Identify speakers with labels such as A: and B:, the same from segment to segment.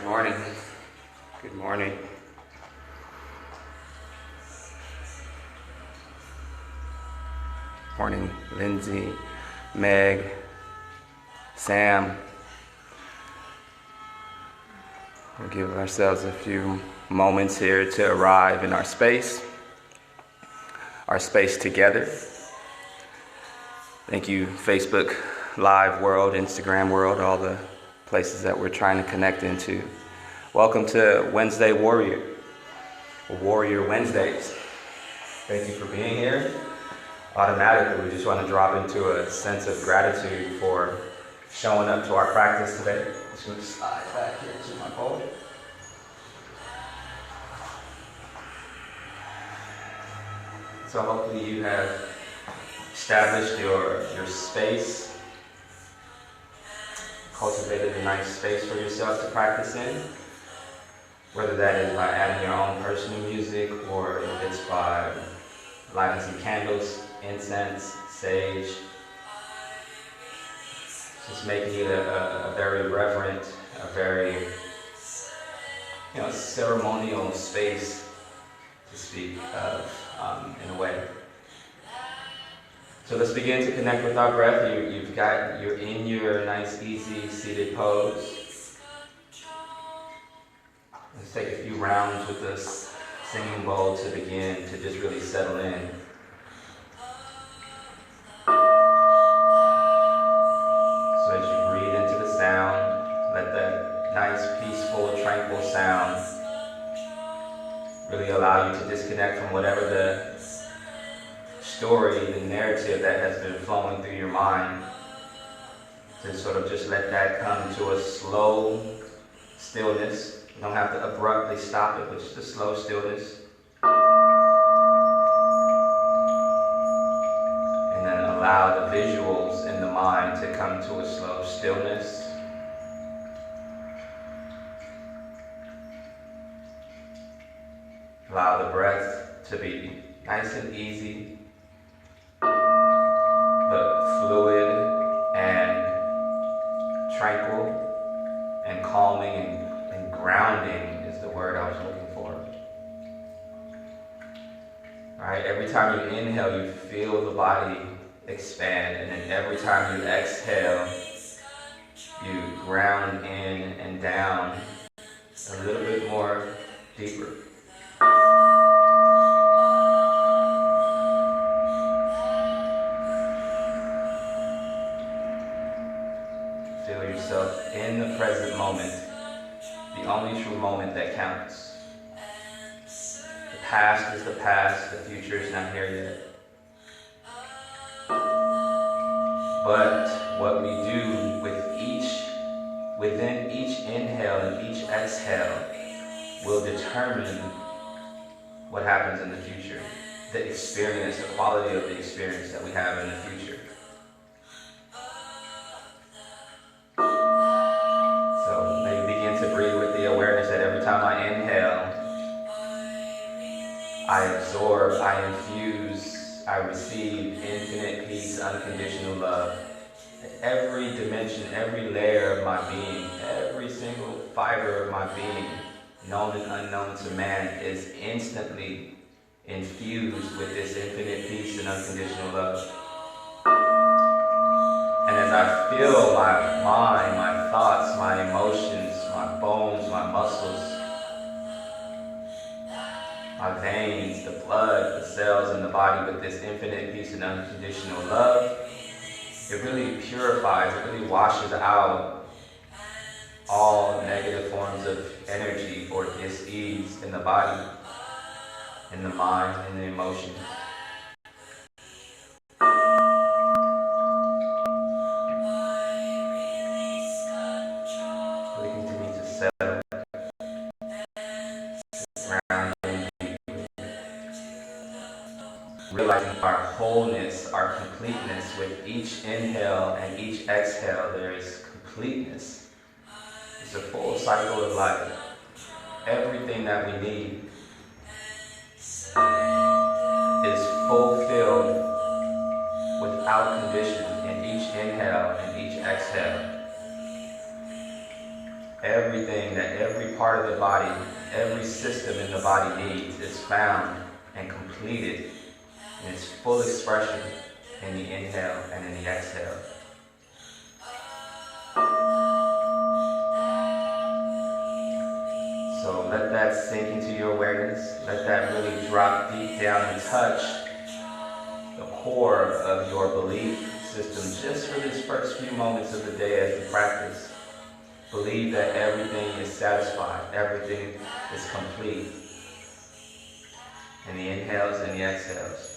A: Good morning. Good morning. Morning, Lindsay, Meg, Sam. We'll give ourselves a few moments here to arrive in our space together. Thank you, Facebook Live world, Instagram world, all the places that we're trying to connect into. Welcome to Wednesday Warrior Wednesdays. Thank you for being here. Automatically, we just want to drop into a sense of gratitude for showing up to our practice today. Just going to slide back here to my bowl. So hopefully you have established your space, cultivated a nice space for yourself to practice in, whether that is by adding your own personal music or if it's by lighting some candles, incense, sage, just making it a very reverent, a very ceremonial space to speak of in a way. So let's begin to connect with our breath. You're in your nice, easy, seated pose. Let's take a few rounds with this singing bowl to begin to just really settle in. So as you breathe into the sound, let that nice, peaceful, tranquil sound really allow you to disconnect from whatever the story, the narrative that has been flowing through your mind, to sort of just let that come to a slow stillness. You don't have to abruptly stop it, but just a slow stillness. And then allow the visuals in the mind to come to a slow stillness. Allow the breath to be nice and easy, but fluid and tranquil and calming and grounding is the word I was looking for. Alright, every time you inhale, you feel the body expand, and then every time you exhale, you ground in and down a little bit more deeper. Feel yourself in the present moment, the only true moment that counts. The past is the past, the future is not here yet. But what we do within each inhale and each exhale will determine what happens in the future, the experience, the quality of the experience that we have in the future. So maybe begin to breathe with the awareness that every time I inhale, I absorb, I infuse, I receive infinite peace, unconditional love. Every dimension, every layer of my being, every single fiber of my being, known and unknown to man, is instantly infused with this infinite peace and unconditional love. And as I feel my mind, my thoughts, my emotions, my bones, my muscles, my veins, the blood, the cells in the body with this infinite peace and unconditional love, it really purifies, it really washes out all negative forms of energy or dis-ease in the body, in the mind, in the emotions. We continue to settle, grounding, realizing our wholeness, our completeness. With each inhale and each exhale, there is completeness. It's a full cycle of life. Everything that we need is fulfilled without condition in each inhale and each exhale. Everything that every part of the body, every system in the body needs is found and completed in its full expression in the inhale and in the exhale. So let that sink into your awareness. Let that really drop deep down and touch the core of your belief system just for these first few moments of the day as you practice. Believe that everything is satisfied, everything is complete in the inhales and the exhales.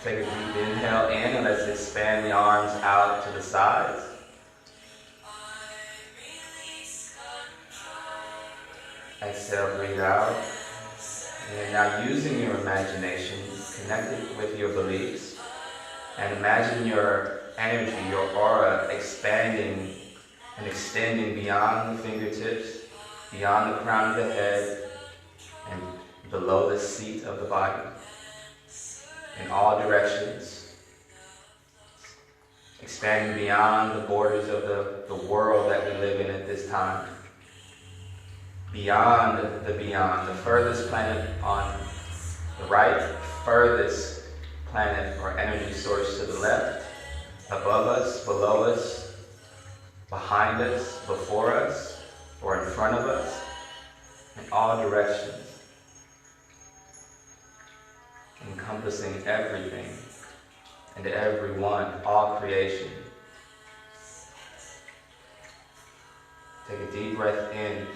A: Take a deep inhale in and let's expand the arms out to the sides. Exhale, breathe out. And now using your imagination, connect it with your beliefs, and imagine your energy, your aura expanding and extending beyond the fingertips, beyond the crown of the head, and below the seat of the body. In all directions, expanding beyond the borders of the world that we live in at this time, beyond the beyond, the furthest planet on the right, furthest planet or energy source to the left, above us, below us, behind us, before us, or in front of us, in all directions. Encompassing everything and everyone, all creation. Take a deep breath in.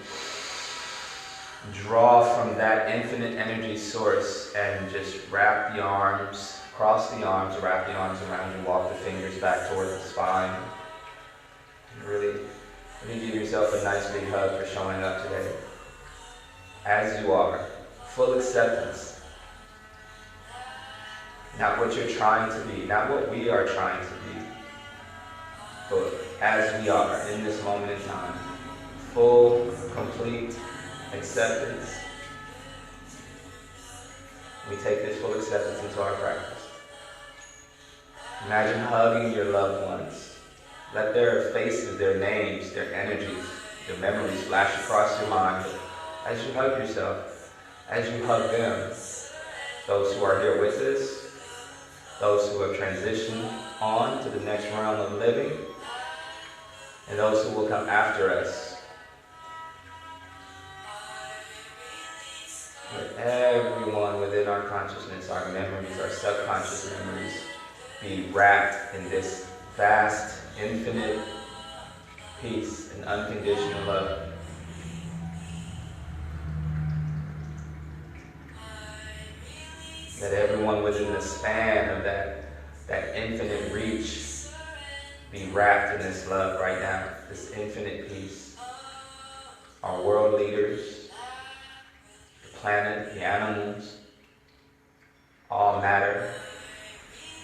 A: Draw from that infinite energy source and just wrap the arms, cross the arms, wrap the arms around you, walk the fingers back towards the spine. And really give yourself a nice big hug for showing up today. As you are, full acceptance. Not what you're trying to be, not what we are trying to be, but as we are in this moment in time. Full, complete acceptance. We take this full acceptance into our practice. Imagine hugging your loved ones. Let their faces, their names, their energies, their memories flash across your mind as you hug yourself, as you hug them. Those who are here with us, those who have transitioned on to the next realm of living, and those who will come after us. Let everyone within our consciousness, our memories, our subconscious memories, be wrapped in this vast, infinite peace and unconditional love. Let everyone within the span of that infinite reach be wrapped in this love right now, this infinite peace. Our world leaders, the planet, the animals, all matter,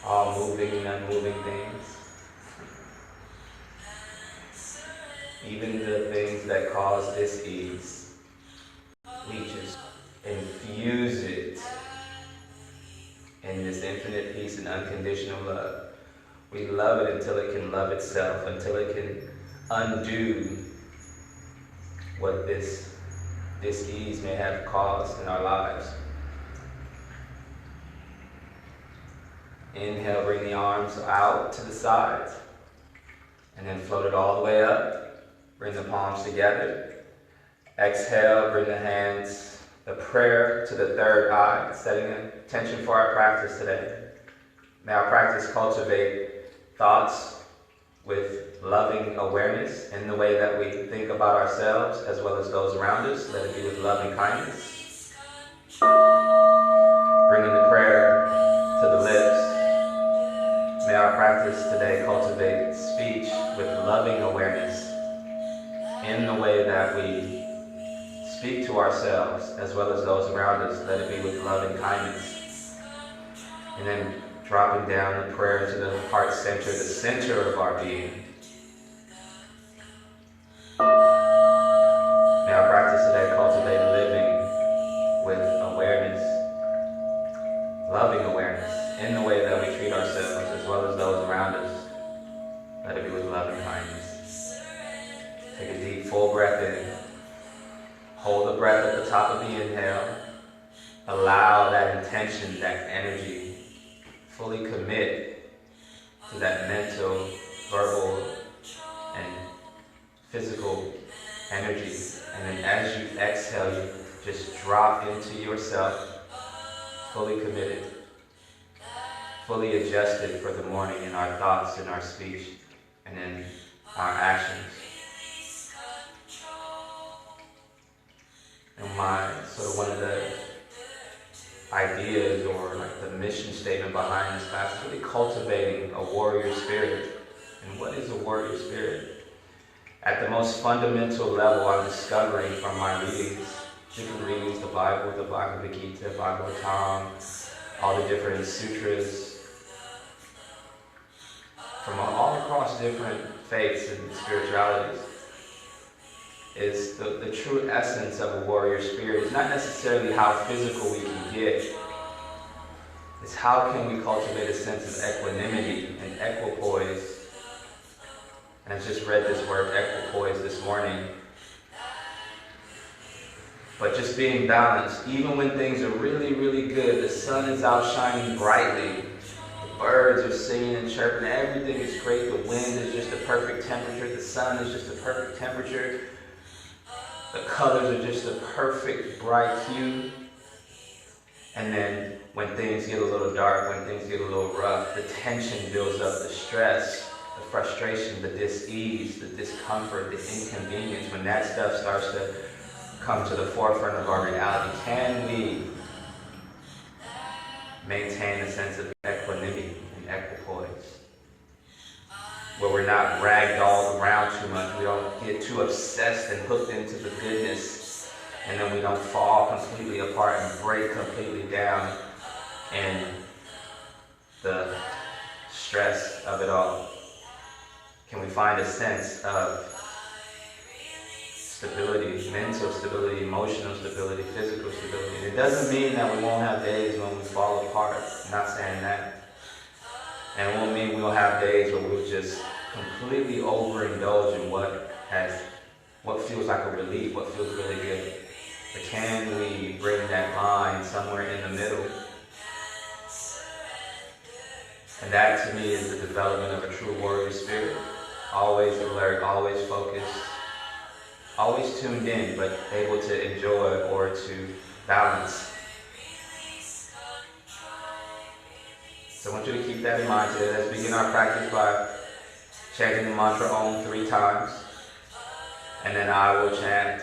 A: all moving and unmoving things. Even the things that cause dis-ease, we just infuse it in this infinite peace and unconditional love. We love it until it can love itself, until it can undo what this dis-ease may have caused in our lives. Inhale, bring the arms out to the sides, and then float it all the way up. Bring the palms together. Exhale, bring the hands, the prayer to the third eye, setting intention for our practice today. May our practice cultivate thoughts with loving awareness in the way that we think about ourselves as well as those around us. Let it be with loving kindness. Bringing the prayer to the lips. May our practice today cultivate speech with loving awareness in the way that we speak to ourselves as well as those around us. Let it be with love and kindness. And then dropping down the prayer to the heart center, the center of our being. May our practice today cultivate living with awareness, loving awareness, in the way that we treat ourselves as well as those around us. Let it be with love and kindness. Take a deep, full breath in. Hold the breath at the top of the inhale. Allow that intention, that energy, fully commit to that mental, verbal, and physical energy. And then as you exhale, you just drop into yourself, fully committed, fully adjusted for the morning in our thoughts, in our speech, and in our actions. And one of the ideas or like the mission statement behind this class is really cultivating a warrior spirit. And what is a warrior spirit? At the most fundamental level, I'm discovering from my readings, different readings, the Bible, the Bhagavad Gita, Bhagavatam, all the different sutras, from all across different faiths and spiritualities, is the true essence of a warrior spirit. It's not necessarily how physical we can get. It's how can we cultivate a sense of equanimity and equipoise. And I just read this word equipoise this morning. But just being balanced, even when things are really, really good, the sun is out shining brightly, the birds are singing and chirping, everything is great, the wind is just the perfect temperature, the sun is just the perfect temperature, the colors are just the perfect bright hue. And then when things get a little dark, when things get a little rough, the tension builds up, the stress, the frustration, the dis-ease, the discomfort, the inconvenience. When that stuff starts to come to the forefront of our reality, can we maintain a sense of equanimity and equipoise? Where we're not ragdolled around too much, we don't get too obsessed and hooked into the goodness, and then we don't fall completely apart and break completely down in the stress of it all. Can we find a sense of stability, mental stability, emotional stability, physical stability? It doesn't mean that we won't have days when we fall apart. I'm not saying that. And it won't mean we'll have days where we'll just completely overindulge in what feels like a relief, what feels really good. But can we bring that line somewhere in the middle? And that to me is the development of a true warrior spirit. Always alert, always focused, always tuned in, but able to enjoy or to balance. So I want you to keep that in mind today. Let's begin our practice by chanting the mantra Om 3 times. And then I will chant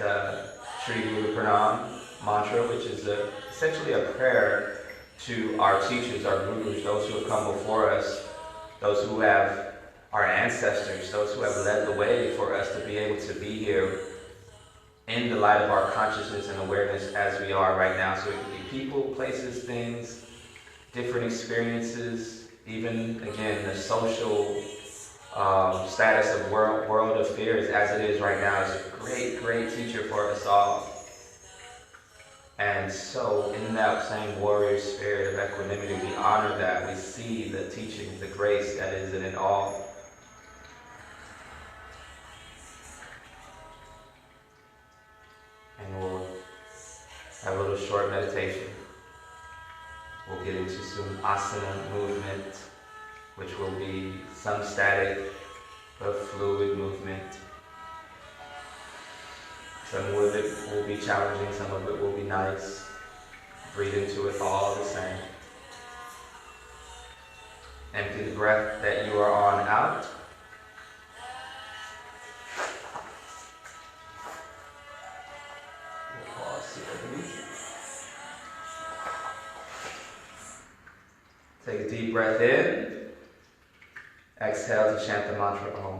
A: Shri Guru Pranam mantra, which is essentially a prayer to our teachers, our gurus, those who have come before us, those who have our ancestors, those who have led the way for us to be able to be here in the light of our consciousness and awareness as we are right now. So it could be people, places, things, different experiences, even, again, the social status of world affairs as it is right now is a great, great teacher for us all. And so in that same warrior spirit of equanimity, we honor that. We see the teachings, the grace that is in it all. And we'll have a little short meditation. We'll get into some asana movement, which will be some static but fluid movement. Some of it will be challenging, some of it will be nice. Breathe into it all the same. Empty the breath that you are on out. We'll pause here. Take a deep breath in. Exhale to chant the mantra Om.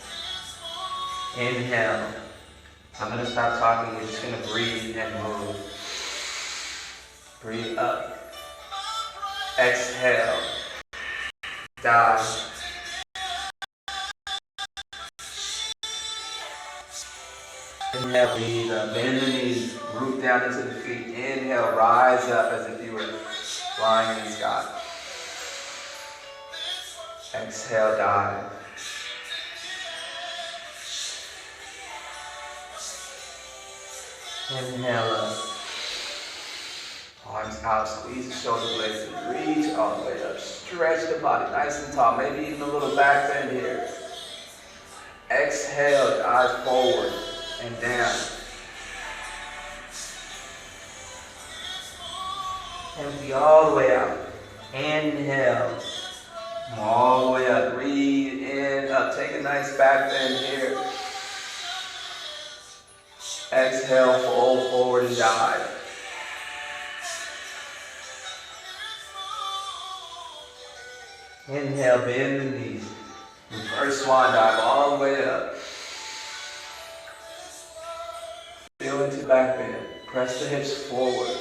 A: Inhale. I'm going to stop talking. We're just going to breathe and move. Breathe up. Exhale. Dive. Inhale, breathe up. Bend the knees. Root down into the feet. Inhale, rise up as if you were flying in the sky. Exhale, dive. Inhale up. Arms out, squeeze the shoulder blades and reach all the way up. Stretch the body nice and tall, maybe even a little back bend here. Exhale, dive forward and down. Empty all the way out. Inhale. All the way up. Breathe in, up. Take a nice back bend here. Exhale, fold forward and dive. Inhale, bend the knees. Reverse swan dive all the way up. Feel into back bend. Press the hips forward.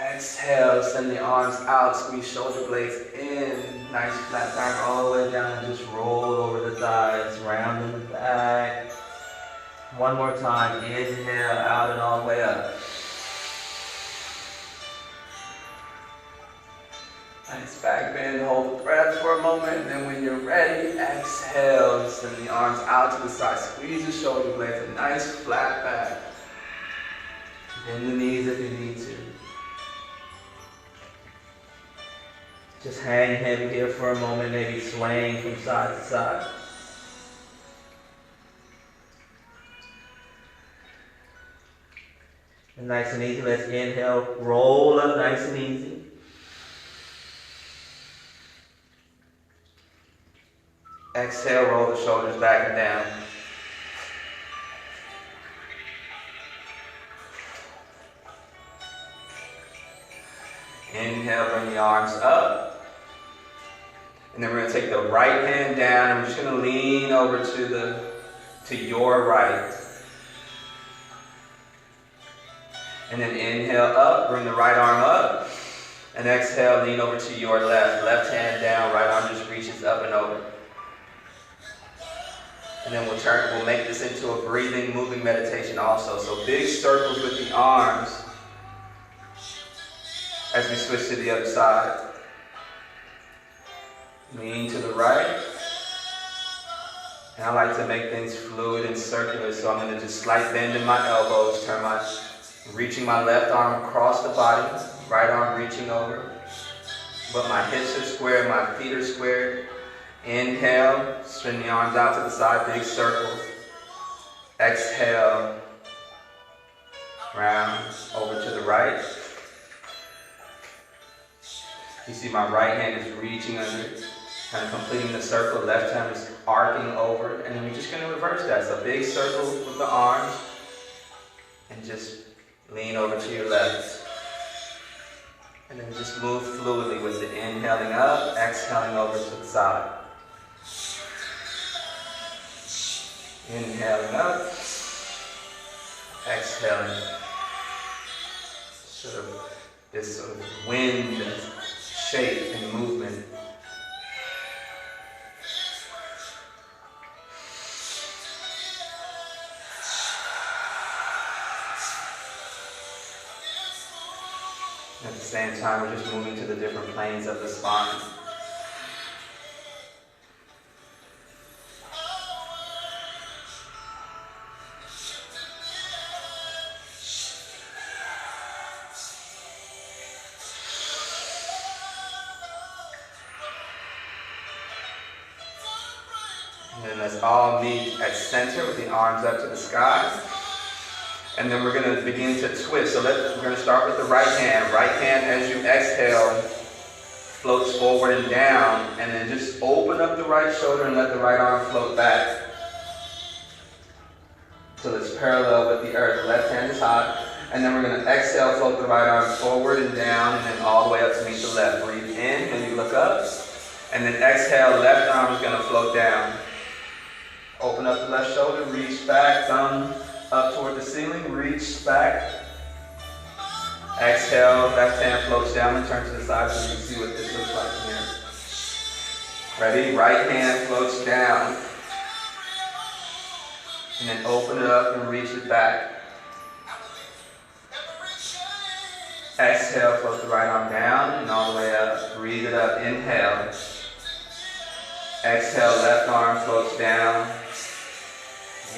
A: Exhale, send the arms out. Squeeze shoulder blades in. Nice flat back all the way down. And just roll over the thighs. Round in the back. One more time. Inhale, out and all the way up. Nice back bend, hold the breath for a moment, and then when you're ready, exhale, send the arms out to the side, squeeze the shoulder blades, a nice flat back. Bend the knees if you need to. Just hang heavy here for a moment, maybe swaying from side to side. And nice and easy, let's inhale, roll up nice and easy. Exhale, roll the shoulders back and down. Inhale, bring the arms up. And then we're going to take the right hand down and we're just going to lean over to your right. And then inhale up, bring the right arm up. And exhale, lean over to your left. Left hand down, right arm just reaches up and over. And then we'll make this into a breathing, moving meditation also. So big circles with the arms as we switch to the other side. Lean to the right. And I like to make things fluid and circular, so I'm going to just slight bend in my elbows, reaching my left arm across the body, right arm reaching over. But my hips are square, my feet are square. Inhale, spin the arms out to the side, big circle. Exhale, round over to the right. You see my right hand is reaching under, kind of completing the circle. Left hand is arcing over, and then we're just going to reverse that. So big circle with the arms, and just lean over to your left. And then just move fluidly with it. Inhaling up, exhaling over to the side. Inhaling up, exhaling. This sort of wind shape and movement. At the same time, we're just moving to the different planes of the spine. And then let's all meet at center with the arms up to the sky. And then we're going to begin to twist. So we're going to start with the right hand. Right hand, as you exhale, floats forward and down. And then just open up the right shoulder and let the right arm float back. So it's parallel with the earth. Left hand is high. And then we're going to exhale, float the right arm forward and down, and then all the way up to meet the left. Breathe in when you look up. And then exhale, left arm is going to float down. Open up the left shoulder, reach back, thumb up toward the ceiling, reach back. Exhale, left hand floats down and turn to the side so you can see what this looks like here. Ready? Right hand floats down. And then open it up and reach it back. Exhale, float the right arm down and all the way up. Breathe it up. Inhale. Exhale, left arm floats down.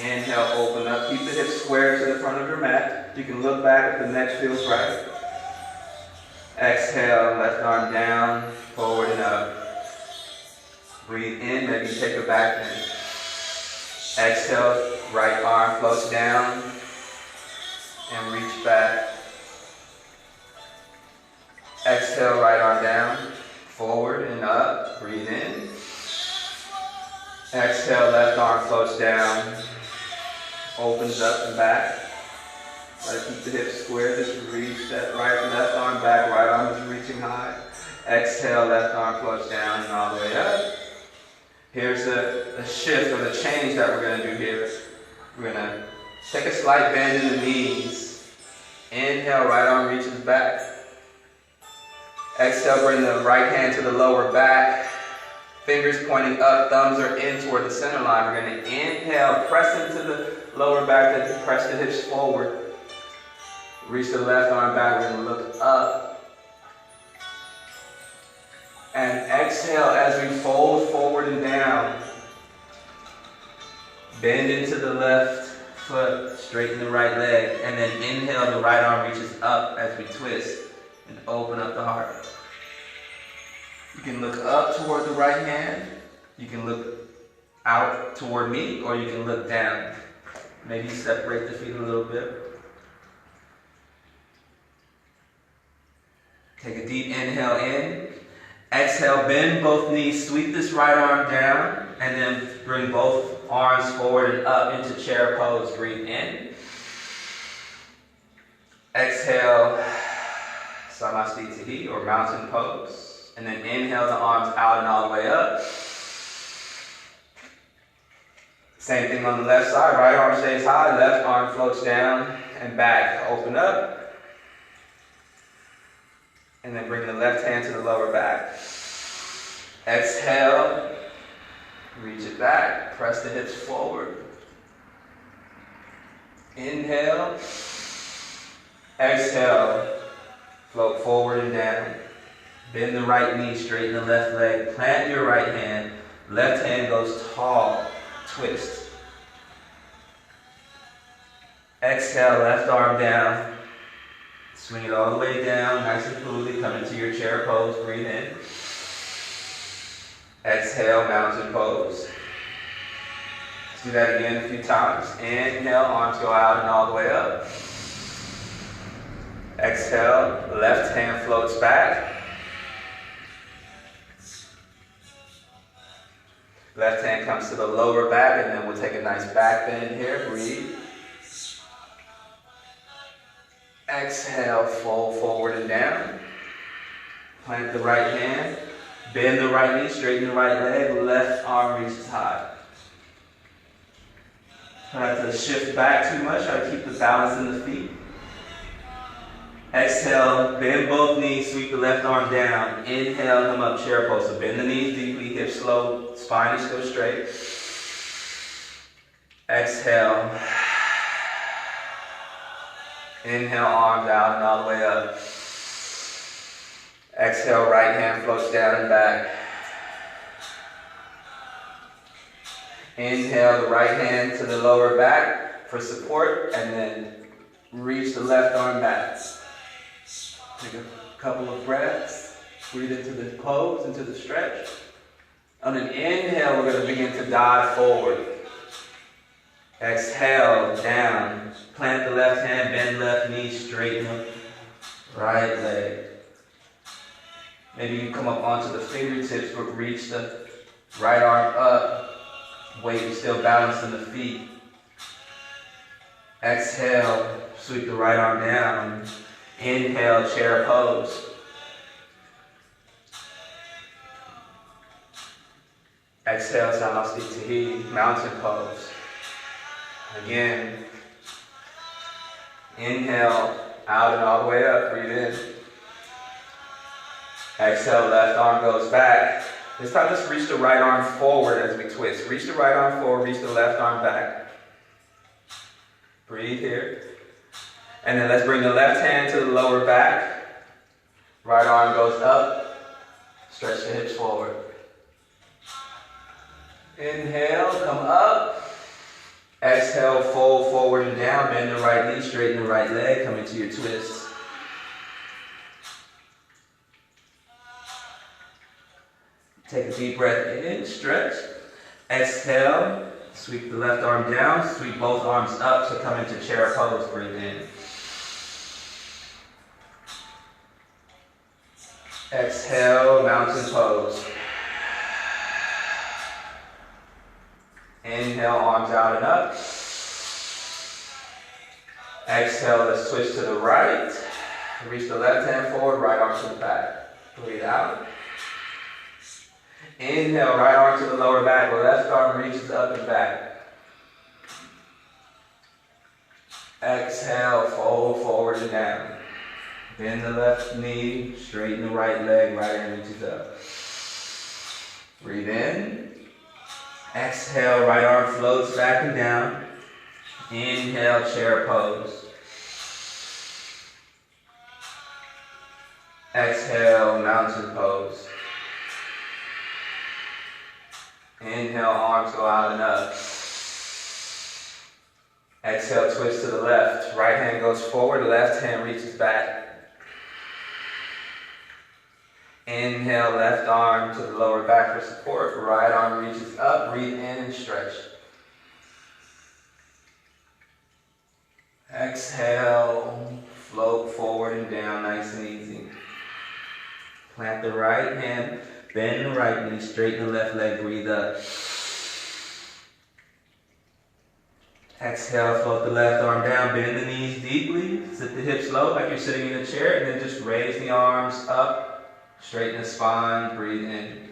A: Inhale, open up. Keep the hips square to the front of your mat. You can look back if the neck feels right. Exhale, left arm down, forward and up. Breathe in, maybe take a back bend. Exhale, right arm floats down and reach back. Exhale, right arm down, forward and up. Breathe in. Exhale, left arm floats down, opens up and back. Try to keep the hips square. Just reach that left arm back. Right arm is reaching high. Exhale, left arm floats down and all the way up. Here's the shift or the change that we're going to do here. We're going to take a slight bend in the knees. Inhale, right arm reaches back. Exhale, bring the right hand to the lower back. Fingers pointing up, thumbs are in toward the center line. We're going to inhale, press into the lower back, press the hips forward. Reach the left arm back, we're going to look up. And exhale as we fold forward and down. Bend into the left foot, straighten the right leg. And then inhale, the right arm reaches up as we twist and open up the heart. You can look up toward the right hand. You can look out toward me, or you can look down. Maybe separate the feet a little bit. Take a deep inhale in. Exhale, bend both knees, sweep this right arm down, and then bring both arms forward and up into chair pose. Breathe in. Exhale, Samasthiti or mountain pose. And then inhale the arms out and all the way up. Same thing on the left side. Right arm stays high, left arm floats down and back. Open up. And then bring the left hand to the lower back. Exhale. Reach it back. Press the hips forward. Inhale. Exhale. Float forward and down. Bend the right knee, straighten the left leg. Plant your right hand. Left hand goes tall. Twist. Exhale, left arm down. Swing it all the way down, nice and smoothly. Come into your chair pose. Breathe in. Exhale, mountain pose. Let's do that again a few times. Inhale, arms go out and all the way up. Exhale, left hand floats back. Left hand comes to the lower back, and then we'll take a nice back bend here. Breathe. Exhale, fold forward and down. Plant the right hand. Bend the right knee, straighten the right leg. Left arm reaches high. Try not to shift back too much. Try to keep the balance in the feet. Exhale, bend both knees, sweep the left arm down. Inhale, come up, chair pose. So bend the knees deeply, hips slow, spine is still straight. Exhale. Inhale, arms out and all the way up. Exhale, right hand floats down and back. Inhale, the right hand to the lower back for support, and then reach the left arm back. Take a couple of breaths. Breathe into the pose, into the stretch. On an inhale, we're going to begin to dive forward. Exhale, down. Plant the left hand, bend left knee, straighten the right leg. Maybe you come up onto the fingertips, but reach the right arm up. Weight is still balanced in the feet. Exhale, sweep the right arm down. Inhale, chair pose. Exhale, Samasti Tahi, mountain pose. Again, inhale, out and all the way up, breathe in. Exhale, left arm goes back. This time, let's reach the right arm forward as we twist. Reach the right arm forward, reach the left arm back. Breathe here. And then let's bring the left hand to the lower back. Right arm goes up. Stretch the hips forward. Inhale, come up. Exhale, fold forward and down. Bend the right knee, straighten the right leg. Come into your twist. Take a deep breath in, stretch. Exhale, sweep the left arm down, sweep both arms up to come into chair pose. Breathe in. Exhale, mountain pose. Inhale, arms out and up. Exhale, let's twist to the right. Reach the left hand forward, right arm to the back. Breathe out. Inhale, right arm to the lower back. The left arm reaches up and back. Exhale, fold forward and down. Bend the left knee, straighten the right leg, right arm reaches up. Breathe in. Exhale, right arm floats back and down. Inhale, chair pose. Exhale, mountain pose. Inhale, arms go out and up. Exhale, twist to the left. Right hand goes forward, left hand reaches back. Inhale, left arm to the lower back for support. Right arm reaches up. Breathe in and stretch. Exhale, float forward and down, nice and easy. Plant the right hand, bend the right knee, straighten the left leg, breathe up. Exhale, float the left arm down, bend the knees deeply, sit the hips low like you're sitting in a chair, and then just raise the arms up. Straighten the spine, breathe in.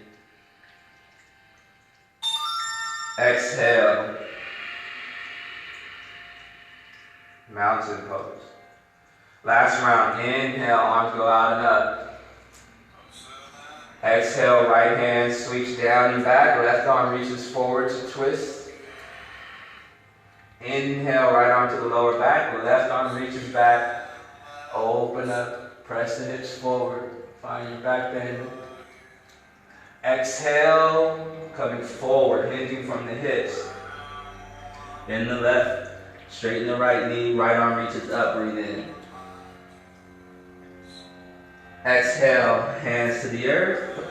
A: Exhale. Mountain pose. Last round. Inhale, arms go out and up. Exhale, right hand sweeps down and back. Left arm reaches forward to twist. Inhale, right arm to the lower back. Left arm reaches back. Open up. Press the hips forward. Find your back bend. Exhale, coming forward, hinging from the hips. Bend the left, straighten the right knee, right arm reaches up, breathe in. Exhale, hands to the earth.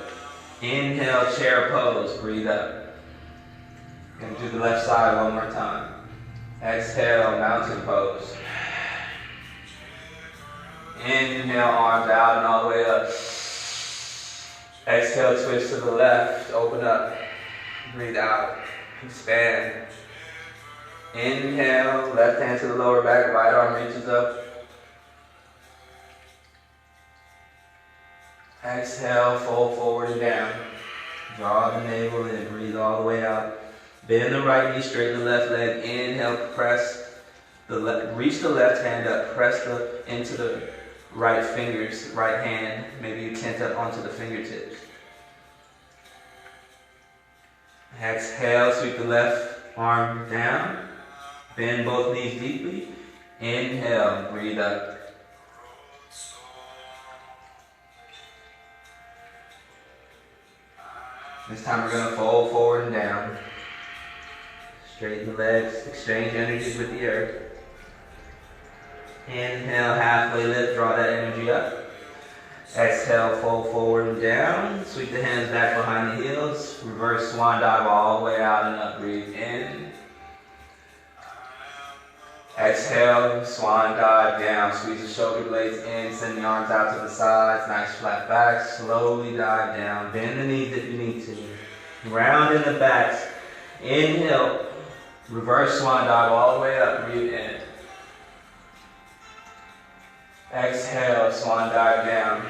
A: Inhale, chair pose, breathe up. And do the left side one more time. Exhale, mountain pose. Inhale, arms out and all the way up. Exhale, twist to the left, open up. Breathe out, expand. Inhale, left hand to the lower back, right arm reaches up. Exhale, fold forward and down. Draw the navel in, breathe all the way out. Bend the right knee, straighten the left leg. Inhale, press the left, reach the left hand up, press into the right fingers, right hand. Maybe you tent up onto the fingertips. Exhale, sweep the left arm down. Bend both knees deeply. Inhale, breathe up. This time we're going to fold forward and down. Straighten the legs, exchange energies with the earth. Inhale, halfway lift, draw that energy up. Exhale, fold forward and down. Sweep the hands back behind the heels. Reverse swan dive all the way out and up. Breathe in. Exhale, swan dive down. Squeeze the shoulder blades in. Send the arms out to the sides. Nice flat back. Slowly dive down. Bend the knees if you need to. Round in the backs. Inhale. Reverse swan dive all the way up. Breathe in. Exhale, swan dive down.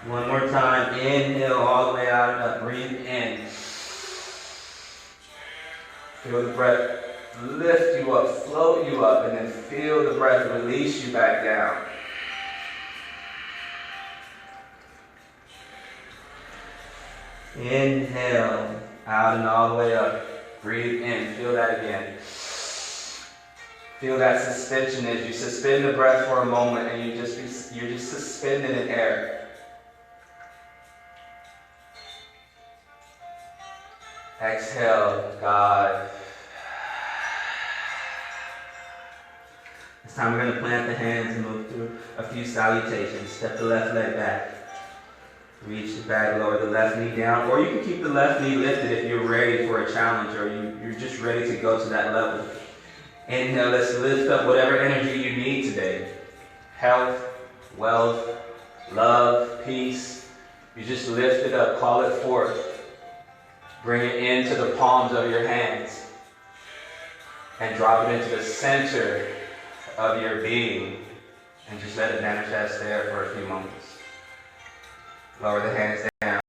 A: One more time. Inhale all the way out and up. Breathe in. Feel the breath lift you up, float you up, and then feel the breath release you back down. Inhale, out and all the way up. Breathe in, feel that again. Feel that suspension as you suspend the breath for a moment and you're just suspended in air. Exhale, God. This time we're going to plant the hands and move through a few salutations. Step the left leg back. Reach it back, lower the left knee down. Or you can keep the left knee lifted if you're ready for a challenge or you're just ready to go to that level. Inhale, let's lift up whatever energy you need today. Health, wealth, love, peace. You just lift it up, call it forth. Bring it into the palms of your hands. And drop it into the center of your being. And just let it manifest there for a few moments. Lower the hands down.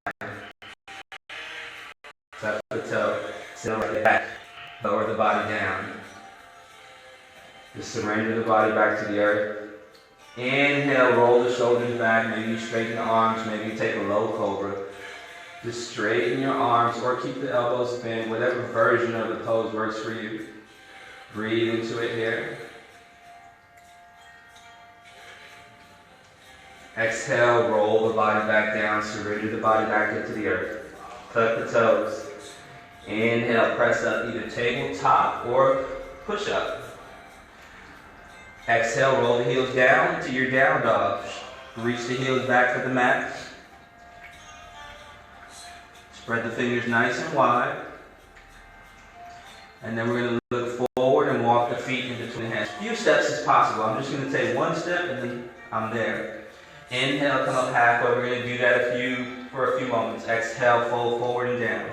A: Tuck the toe. Sit right back. Lower the body down. Just surrender the body back to the earth. Inhale, roll the shoulders back. Maybe you straighten the arms. Maybe you take a low cobra. Just straighten your arms or keep the elbows bent. Whatever version of the pose works for you. Breathe into it here. Exhale, roll the body back down, surrender the body back into the earth. Tuck the toes. Inhale, press up, either tabletop or push up. Exhale, roll the heels down to your down dog. Reach the heels back to the mat. Spread the fingers nice and wide. And then we're going to look forward and walk the feet in between the hands. A few steps as possible. I'm just going to take one step and then I'm there. Inhale, come up halfway. We're going to do that for a few moments. Exhale, fold forward and down.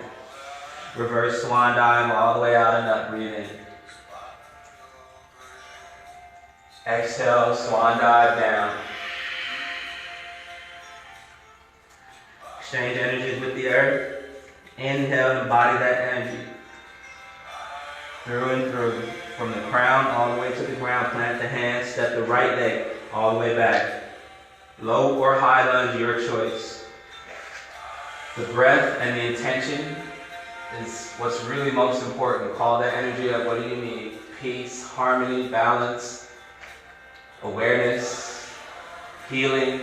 A: Reverse swan dive all the way out and up. Breathe in. Exhale, swan dive down. Exchange energies with the earth. Inhale, embody that energy. Through and through. From the crown all the way to the ground. Plant the hands. Step the right leg all the way back. Low or high lunge, your choice. The breath and the intention is what's really most important. Call that energy up. What do you need? Peace, harmony, balance, awareness, healing.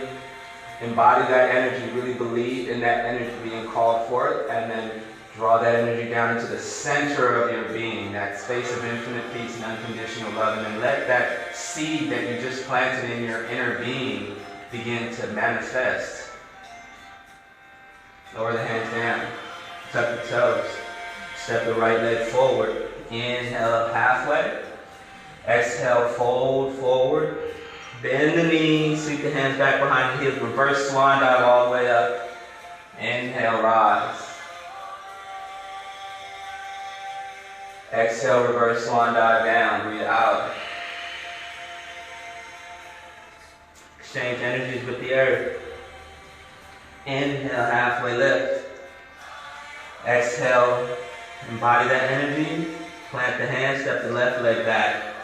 A: Embody that energy. Really believe in that energy being called forth, and then draw that energy down into the center of your being, that space of infinite peace and unconditional love, and then let that seed that you just planted in your inner being begin to manifest. Lower the hands down. Tuck the toes. Step the right leg forward. Inhale up halfway. Exhale, fold forward. Bend the knees. Sweep the hands back behind the heels. Reverse swan dive all the way up. Inhale, rise. Exhale, reverse swan dive down. Breathe out. Exchange energies with the earth. Inhale, halfway lift. Exhale, embody that energy. Plant the hands, step the left leg back.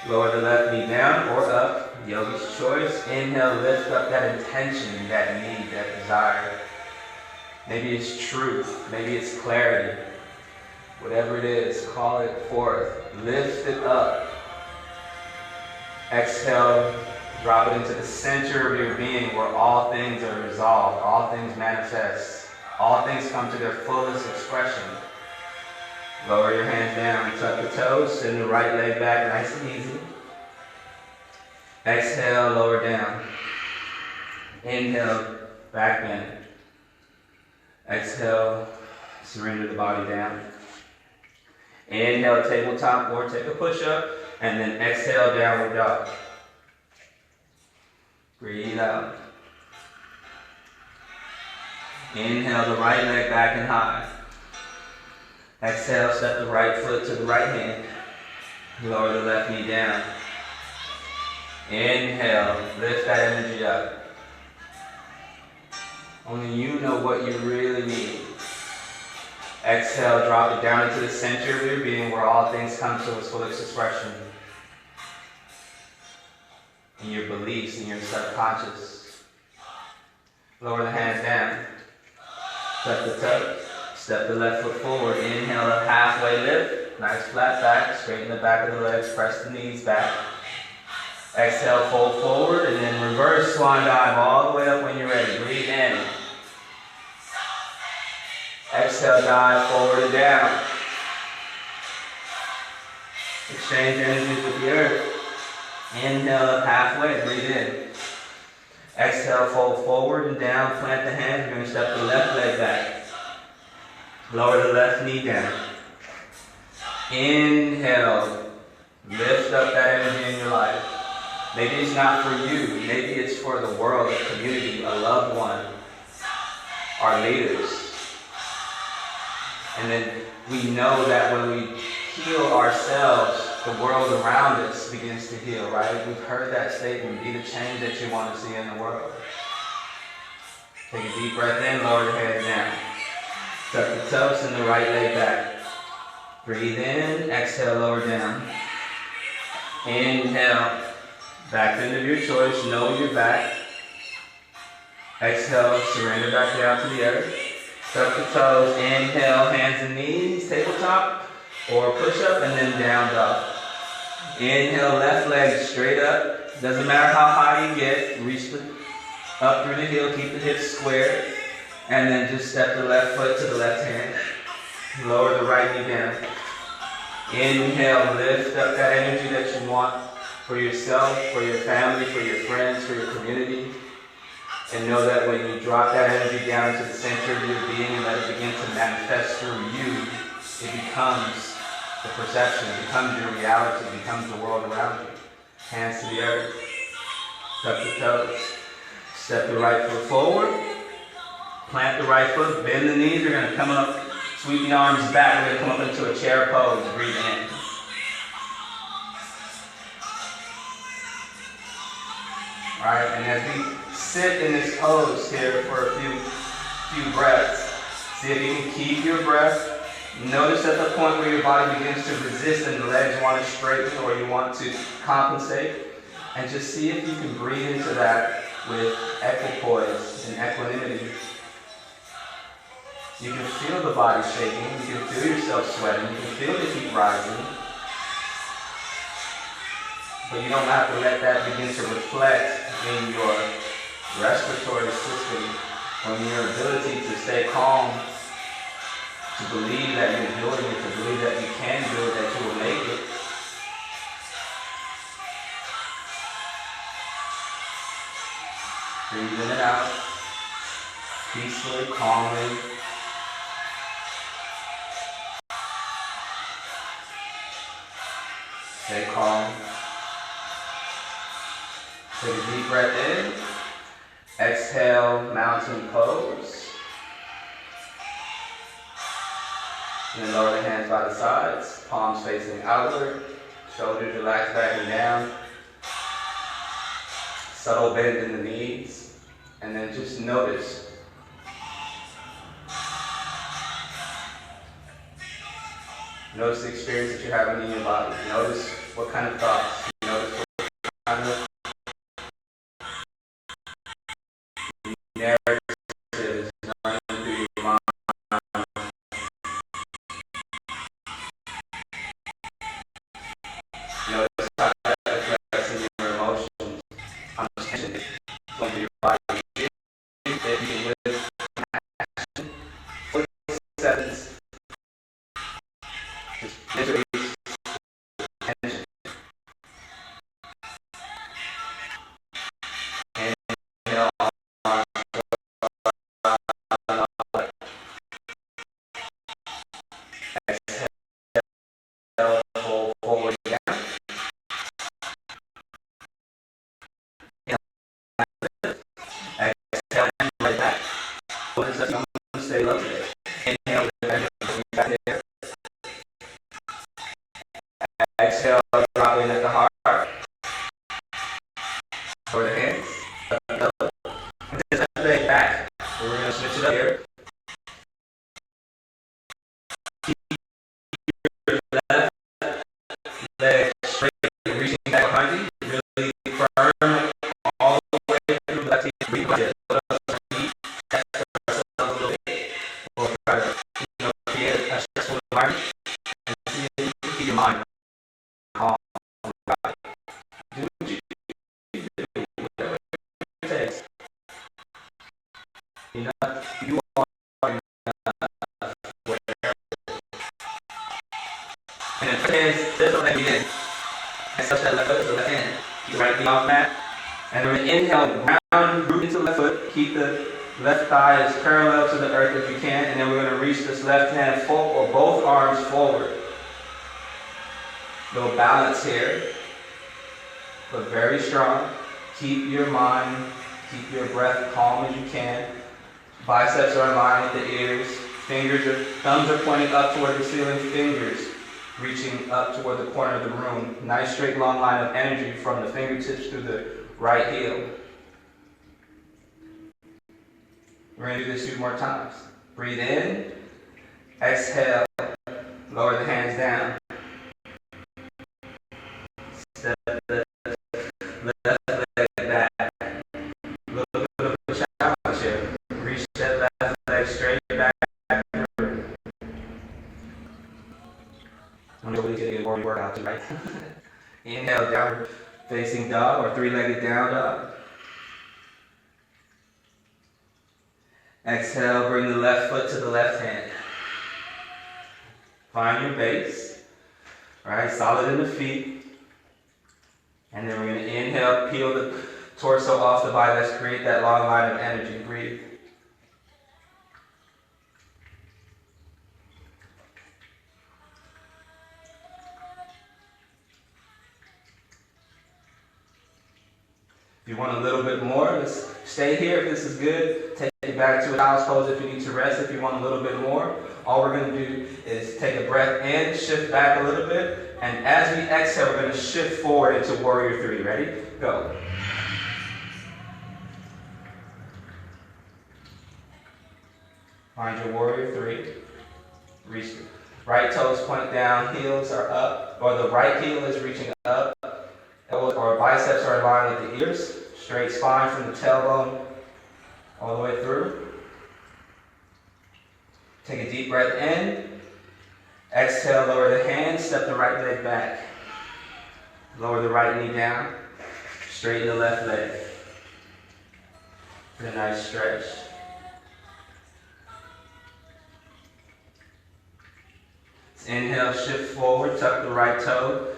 A: Lower the left knee down or up, yogi's choice. Inhale, lift up that intention, that need, that desire. Maybe it's truth, maybe it's clarity. Whatever it is, call it forth. Lift it up. Exhale, drop it into the center of your being where all things are resolved, all things manifest, all things come to their fullest expression. Lower your hands down, tuck the toes, send the right leg back nice and easy. Exhale, lower down. Inhale, back bend. Exhale, surrender the body down. Inhale, tabletop or take a push-up, and then exhale, downward dog. Breathe out. Inhale, the right leg back and high. Exhale, step the right foot to the right hand. Lower the left knee down. Inhale, lift that energy up. Only you know what you really need. Exhale, drop it down into the center of your being where all things come to its fullest expression. In your beliefs, in your subconscious. Lower the hands down. Tuck the toes. Step the left foot forward. Inhale, a halfway lift. Nice flat back. Straighten the back of the legs. Press the knees back. Exhale, fold forward, and then reverse swan dive all the way up when you're ready. Breathe in. Exhale, dive forward and down. Exchange energies with the earth. Inhale up halfway, breathe in. Exhale, fold forward and down, plant the hands. You're going to step the left leg back. Lower the left knee down. Inhale, lift up that energy in your life. Maybe it's not for you, maybe it's for the world, a community, a loved one, our leaders. And then we know that when we heal ourselves, the world around us begins to heal, right? We've heard that statement, be the change that you want to see in the world. Take a deep breath in, lower the head down. Tuck the toes and the right leg back. Breathe in, exhale, lower down. Inhale, back bend of your choice, know your back. Exhale, surrender back down to the earth. Tuck the toes, inhale, hands and knees, tabletop, or push up, and then down dog. Inhale, left leg straight up. Doesn't matter how high you get, reach up through the heel, keep the hips square, and then just step the left foot to the left hand. Lower the right knee down. Inhale, lift up that energy that you want for yourself, for your family, for your friends, for your community. And know that when you drop that energy down into the center of your being and let it begin to manifest through you, it becomes the perception, it becomes your reality, it becomes the world around you. Hands to the earth. Tuck the toes. Step the right foot forward. Plant the right foot. Bend the knees. You're going to come up. Sweep the arms back. We're going to come up into a chair pose. Breathe in. Alright, and as we sit in this pose here for a few breaths, see if you can keep your breath. Notice at the point where your body begins to resist and the legs want to straighten or you want to compensate, and just see if you can breathe into that with equipoise and equanimity. You can feel the body shaking, you can feel yourself sweating, you can feel the heat rising, but you don't have to let that begin to reflect in your respiratory system, on your ability to stay calm, to believe that you're doing it, to believe that you can do it, that you will make it. Breathe in and out, peacefully, calmly. Stay calm. Take a deep breath in. Exhale, mountain pose. And then lower the hands by the sides, palms facing outward, shoulders relaxed back and down. Subtle bend in the knees, and then just notice. Notice the experience that you're having in your body. Notice what kind of thoughts. Notice what kind of narratives running through your mind. Notice how that reflects in your emotions. How much tension is going through your body. If you can live action, 40 seconds. Just literally tension. Inhale, exhale, fold forward down. Exhale, right back. What is that? I'm going to stay low today. Inhale, back there. Exhale, drop in at the heart. Over the hands. Just leg back. We're enough. You are enough. And then put hands just like we did. And touch that left foot to the left hand. Keep the right knee off mat. And then inhale, ground, root into the left foot. Keep the left thigh as parallel to the earth as you can. And then we're going to reach this left hand forward, or both arms forward. Little balance here, but very strong. Keep your mind, keep your breath calm as you can. Biceps are in line with the ears. Thumbs are pointing up toward the ceiling. Fingers reaching up toward the corner of the room. Nice straight long line of energy from the fingertips through the right heel. We're going to do this 2 more times. Breathe in. Exhale. Lower the hands down. Step the left leg back. A little bit of a challenge here. Reach that left leg straight back. Nobody's getting a good workout too, right? Inhale, downward facing dog or 3-legged down dog. Exhale, bring the left foot to the left hand. Find your base. Right, solid in the feet. And then we're going to inhale, peel the torso off the body. Let's create that long line of energy. Breathe. If you want a little bit more, let's stay here if this is good. Take it back to a child's pose if you need to rest. If you want a little bit more, all we're going to do is take a breath in, shift back a little bit, and as we exhale, we're going to shift forward into Warrior 3. Ready? Go. Find your Warrior 3. Reach the right toes point down, heels are up, or the right heel is reaching up. Elbows or biceps are in line with the ears. Straight spine from the tailbone all the way through. Take a deep breath in. Exhale, lower the hands, step the right leg back. Lower the right knee down. Straighten the left leg. Get a nice stretch. Inhale, shift forward, tuck the right toe.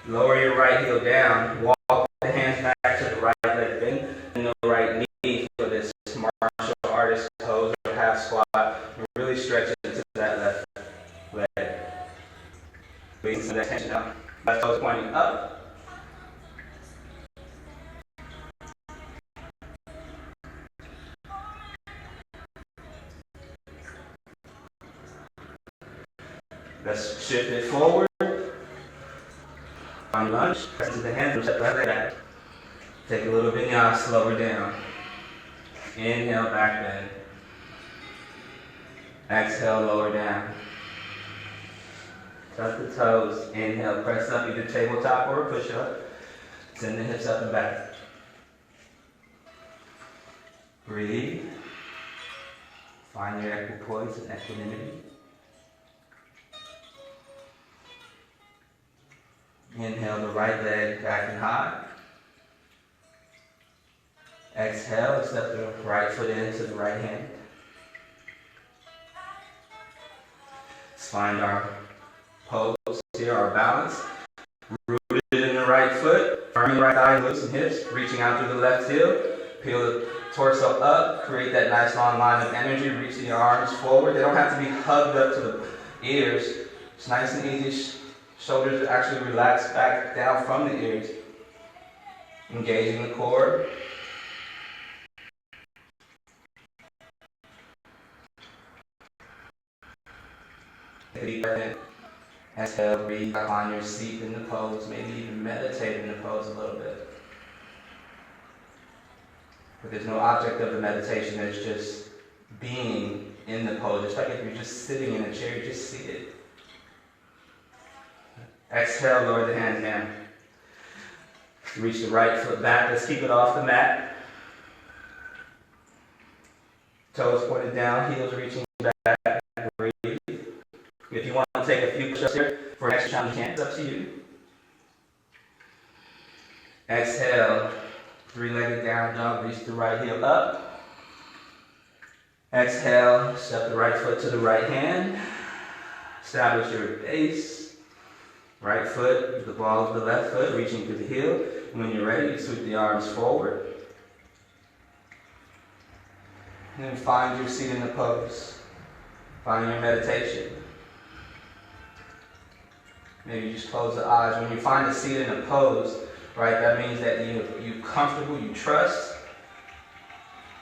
A: Lower your right heel down. Walk the hands back to the right leg. Bend the right knee for this martial artist pose or half squat. And really stretch into that left leg. Release some of that tension out. Left toes pointing up. Let's shift it forward. On lunge, press into the hands, step right leg back. Take a little vinyasa, slower down. Inhale, back bend. Exhale, lower down. Tuck the toes. Inhale, press up, either tabletop or a push-up. Send the hips up and back. Breathe. Find your equipoise and equanimity. Inhale the right leg back and high. Exhale, step the right foot into the right hand. Let's find our pose here, our balance. Rooted in the right foot, firming the right thigh, glutes and hips, reaching out through the left heel. Peel the torso up, create that nice long line of energy, reaching your arms forward. They don't have to be hugged up to the ears. It's nice and easy. Shoulders actually relax back down from the ears. Engaging the core. Take a deep breath in. Exhale, breathe. Find your seat in the pose. Maybe even meditate in the pose a little bit. But there's no object of the meditation. There's just being in the pose. It's like if you're just sitting in a chair, you're just seated. Exhale, lower the hands down. Reach the right foot back. Let's keep it off the mat. Toes pointed down, heels reaching back. Breathe. If you want to take a few push-ups here for an extra challenge, you can. It's up to you. Exhale, 3-legged down dog. Reach the right heel up. Exhale, step the right foot to the right hand. Establish your base. Right foot, the ball of the left foot, reaching through the heel. When you're ready, you sweep the arms forward. And then find your seat in the pose. Find your meditation. Maybe you just close the eyes. When you find a seat in a pose, right, that means that you're comfortable, you trust.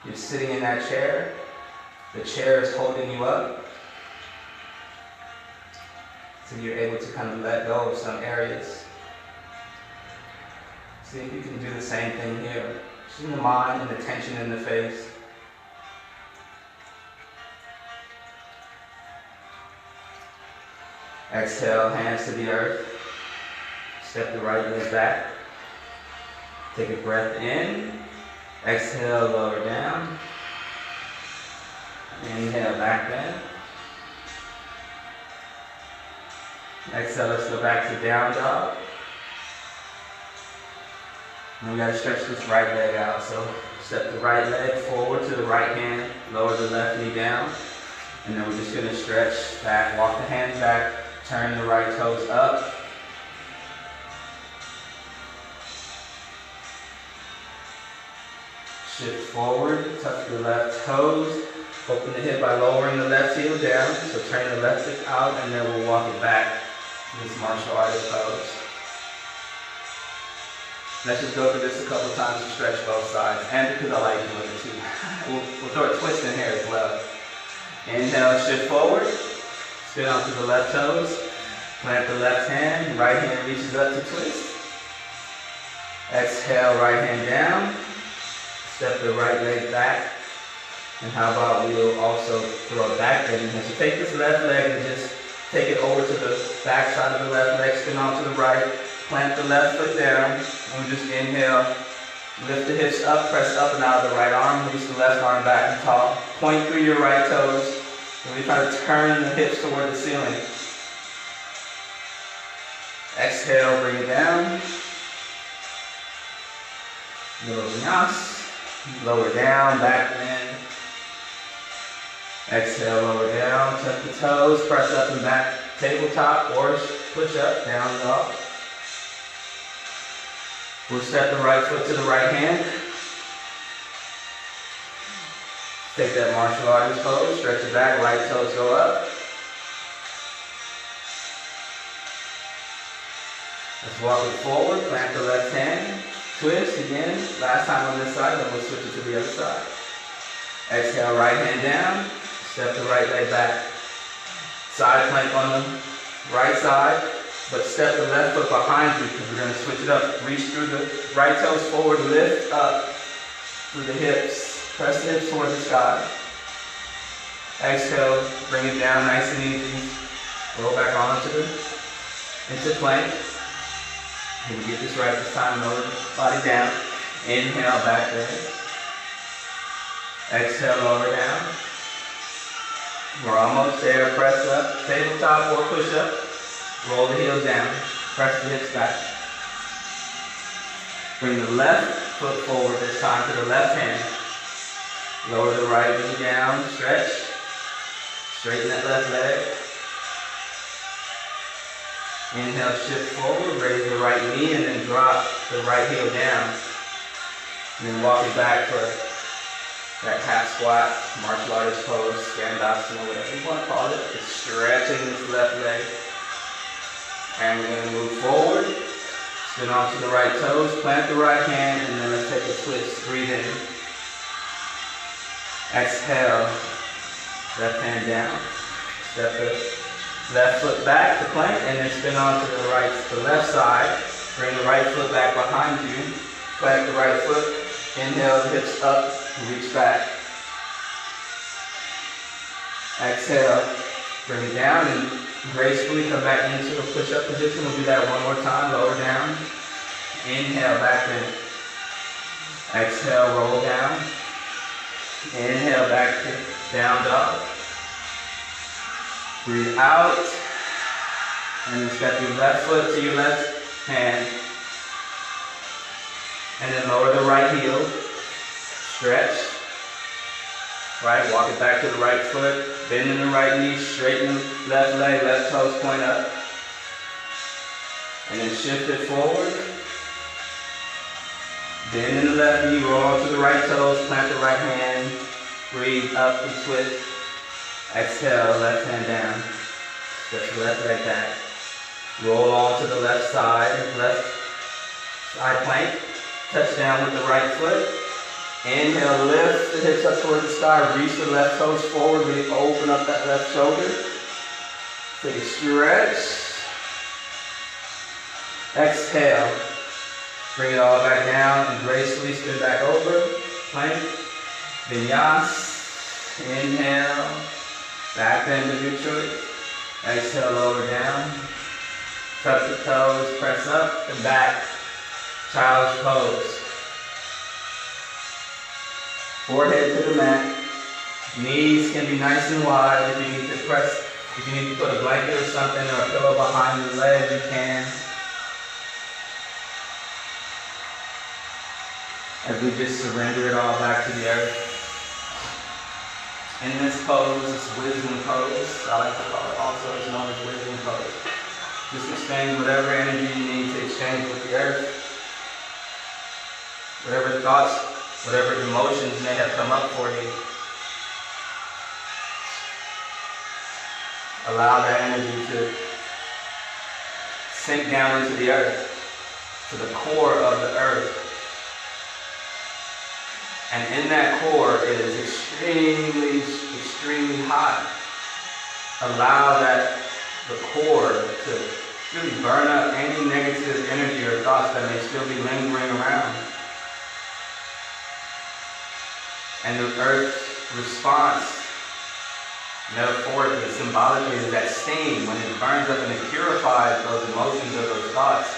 A: You're sitting in that chair. The chair is holding you up. So you're able to kind of let go of some areas. See if you can do the same thing here. Just in the mind and the tension in the face. Exhale, hands to the earth. Step the right leg back. Take a breath in. Exhale, lower down. Inhale, back bend. Exhale, let's go back to down dog. And we gotta stretch this right leg out. So step the right leg forward to the right hand, lower the left knee down. And then we're just gonna stretch back, walk the hands back, turn the right toes up. Shift forward, touch the left toes. Open the hip by lowering the left heel down. So turn the left hip out and then we'll walk it back to this martial artist pose. Let's just go through this a couple times to stretch both sides. And because I like doing it too. We'll throw a twist in here as well. Inhale, shift forward. Spin onto the left toes. Plant the left hand. Right hand reaches up to twist. Exhale, right hand down. Step the right leg back. And how about we'll also throw a back bend. So take this left leg and just take it over to the back side of the left leg, spin onto the right, plant the left foot down, and we just inhale, lift the hips up, press up and out of the right arm, release the left arm back and tall, point through your right toes, and we try to turn the hips toward the ceiling. Exhale, bring it down. Little vinyas, lower down, back bend. Exhale, lower down, tuck the toes, press up and back, tabletop or push up, down dog. We'll step the right foot to the right hand. Take that martial artist pose, stretch it back, right toes go up. Let's walk it forward, plant the left hand, twist again, last time on this side, then we'll switch it to the other side. Exhale, right hand down. Step the right leg back. Side plank on the right side, but step the left foot behind you because we're going to switch it up. Reach through the right toes forward, lift up through the hips. Press the hips toward the sky. Exhale, bring it down nice and easy. Roll back into plank. Here we get this right this time, lower the body down. Inhale, back bend. Exhale, lower down. We're almost there, press up, tabletop or push up, roll the heels down, press the hips back. Bring the left foot forward this time to the left hand. Lower the right knee down, stretch, straighten that left leg. Inhale, shift forward, raise the right knee and then drop the right heel down. And then walk it back for that half squat, martial artist pose, Asana, whatever you want to call it. It's stretching this left leg. And we're going to move forward. Spin onto the right toes, plant the right hand, and then let's take a twist. Breathe in. Exhale. Left hand down. Step the left foot back to plank, and then spin onto the left side. Bring the right foot back behind you. Plant the right foot. Inhale, hips up. Reach back. Exhale, bring it down and gracefully come back into the push-up position. We'll do that one more time, lower down. Inhale, back bend. Exhale, roll down. Inhale, back to down dog. Breathe out. And then step your left foot to your left hand. And then lower the right heel. Stretch. Right, walk it back to the right foot, bending the right knee, straighten the left leg, left toes point up. And then shift it forward. Bend in the left knee, roll to the right toes, plant the right hand. Breathe up and twist. Exhale, left hand down. Stretch the left leg back. Roll on to the left side plank. Touch down with the right foot. Inhale, lift the hips up toward the sky. Reach the left toes forward. Really open up that left shoulder. Take a stretch. Exhale. Bring it all back down and gracefully spin back over. Plank. Vinyas. Inhale. Back bend of your choice. Exhale, lower down. Tuck the toes, press up and back. Child's pose. Forehead to the mat. Knees can be nice and wide. If you need to if you need to put a blanket or something or a pillow behind the legs, you can. As we just surrender it all back to the earth. In this pose, this wisdom pose, I like to call it also, it's known as wisdom pose. Just exchange whatever energy you need to exchange with the earth. Whatever thoughts, whatever emotions may have come up for you. Allow that energy to sink down into the earth, to the core of the earth. And in that core, it is extremely, extremely hot. Allow the core to really burn up any negative energy or thoughts that may still be lingering around. And the earth's response, metaphorically, symbolically, is that steam. When it burns up and it purifies those emotions or those thoughts,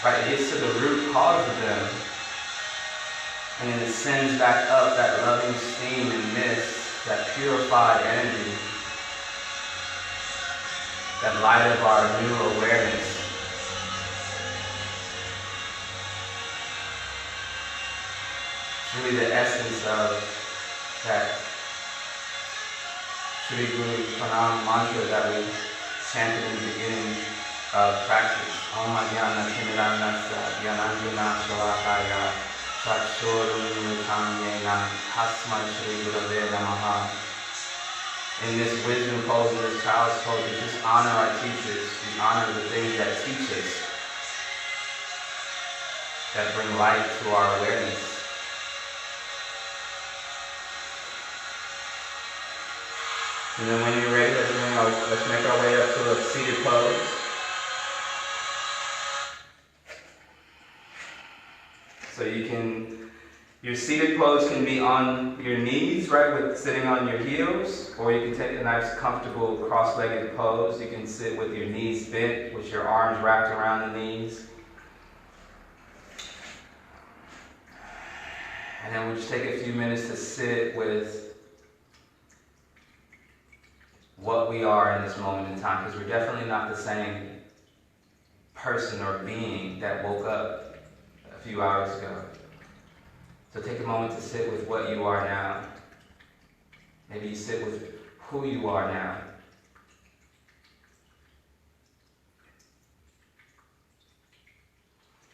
A: right, it gets to the root cause of them. And then it sends back up that loving steam and mist, that purified energy, that light of our new awareness. It's really the essence of that Sri Guru Pranam mantra that we chanted in the beginning of practice. Om Jnana Timirannasya Jnananjana Shalakaya Chakshurutamyena Tasmai Shri Gurave Namaha. In this wisdom pose, in this child's pose, we just honor our teachers. We honor the things that teach us, that bring light to our awareness. And then when you're ready, let's make our way up to a seated pose. So your seated pose can be on your knees, right, with sitting on your heels, or you can take a nice comfortable cross-legged pose. You can sit with your knees bent, with your arms wrapped around the knees. And then we'll just take a few minutes to sit with what we are in this moment in time, because we're definitely not the same person or being that woke up a few hours ago. So take a moment to sit with what you are now. Maybe you sit with who you are now.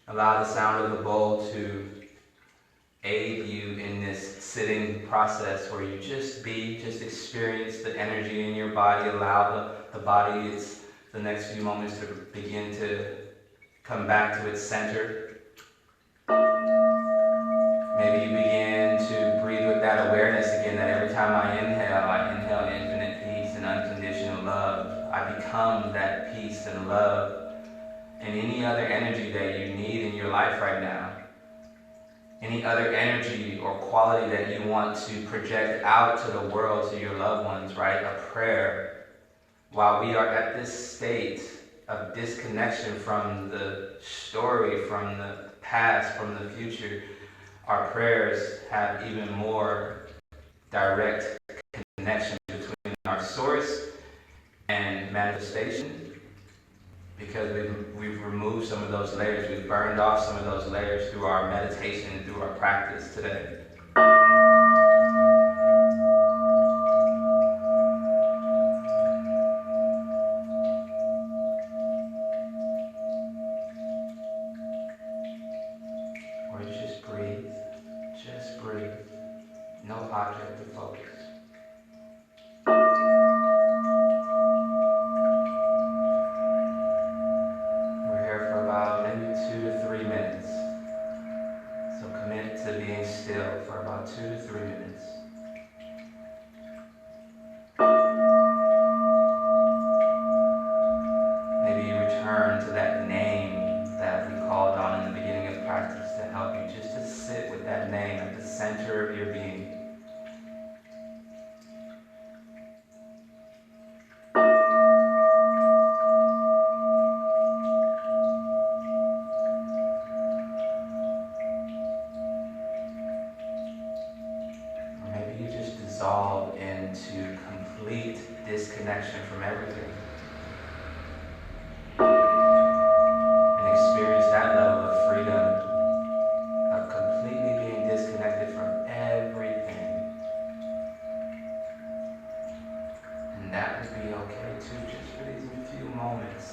A: Allow the sound of the bowl to aid you in this sitting process where you just experience the energy in your body. Allow the body, the next few moments to begin to come back to its center. Maybe you begin to breathe with that awareness again, that every time I inhale infinite peace and unconditional love. I become that peace and love and any other energy that you need in your life right now. Any other energy or quality that you want to project out to the world, to your loved ones, right? A prayer. While we are at this state of disconnection from the story, from the past, from the future, our prayers have even more direct connection between our source and manifestation, because we've removed some of those layers, we've burned off some of those layers through our meditation and through our practice today. 2 to 3 minutes. Maybe you return to that name that we called on in the beginning of practice to help you just to sit with that name at the center of your being. Or maybe you just dissolve into complete disconnection from everything. And experience that level of freedom, of completely being disconnected from everything. And that would be okay too, just for these few moments.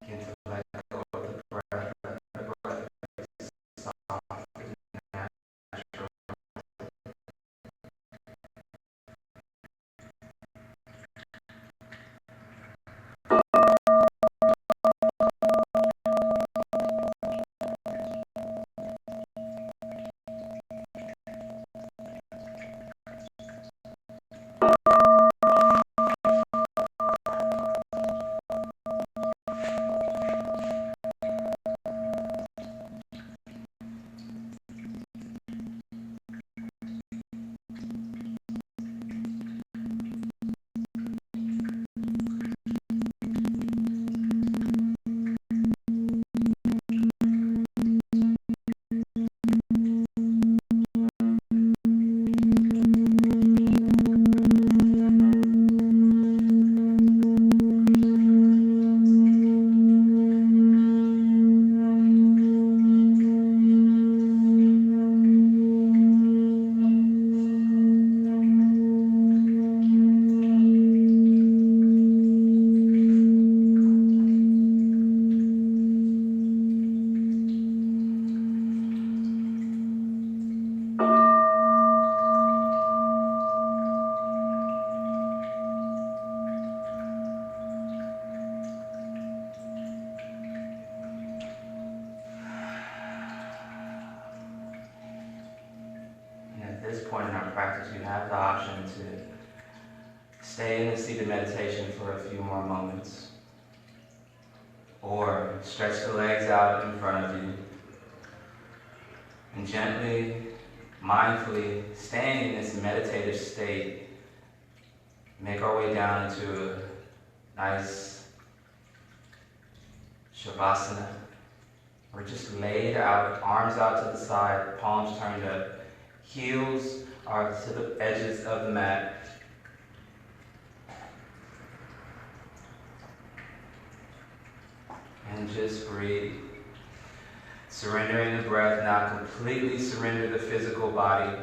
A: Begin to let go of the breath. Let the breath be soft and natural. At this point in our practice, you have the option to stay in a seated meditation for a few more moments, or stretch the legs out in front of you, and gently, mindfully, staying in this meditative state, make our way down into a nice shavasana. We're just laid out, arms out to the side, palms turned up. Heels are to the edges of the mat. And just breathe. Surrendering the breath, now completely surrender the physical body.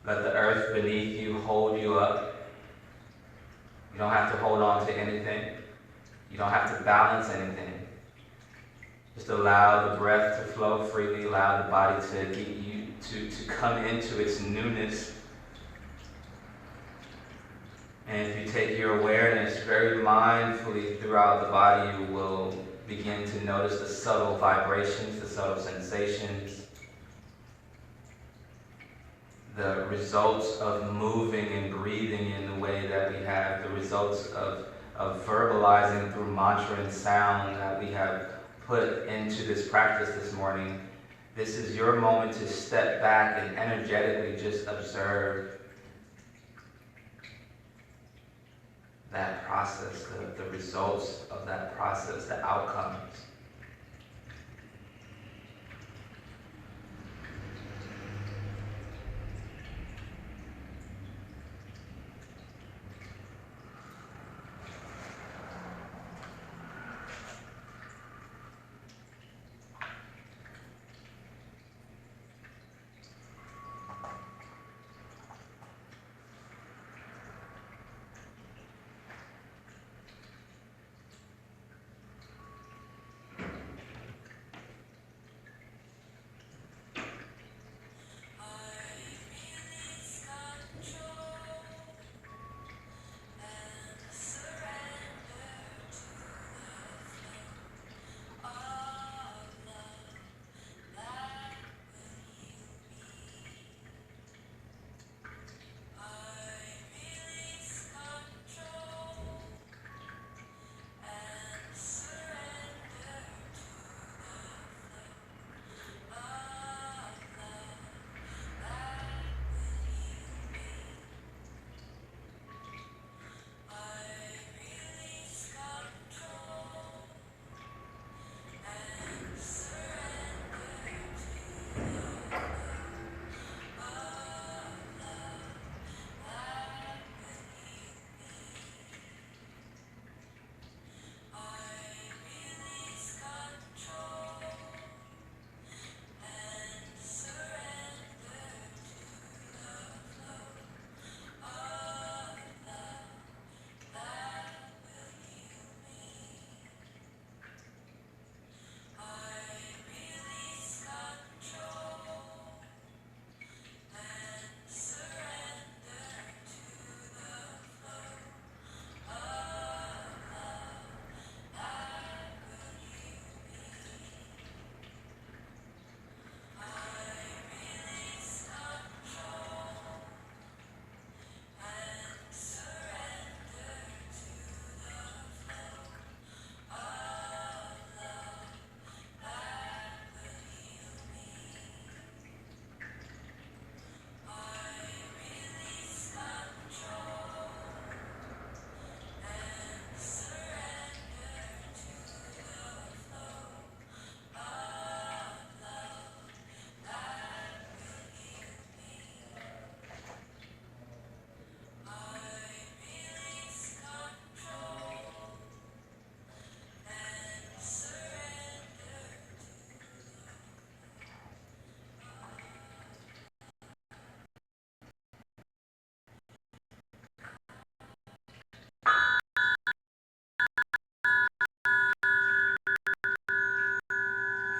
A: Let the earth beneath you hold you up. You don't have to hold on to anything. You don't have to balance anything. Just allow the breath to flow freely, allow the body to get you to come into its newness. And if you take your awareness very mindfully throughout the body, you will begin to notice the subtle vibrations, the subtle sensations, the results of moving and breathing in the way that we have, the results of verbalizing through mantra and sound that we have put into this practice this morning. This is your moment to step back and energetically just observe that process, the results of that process, the outcomes.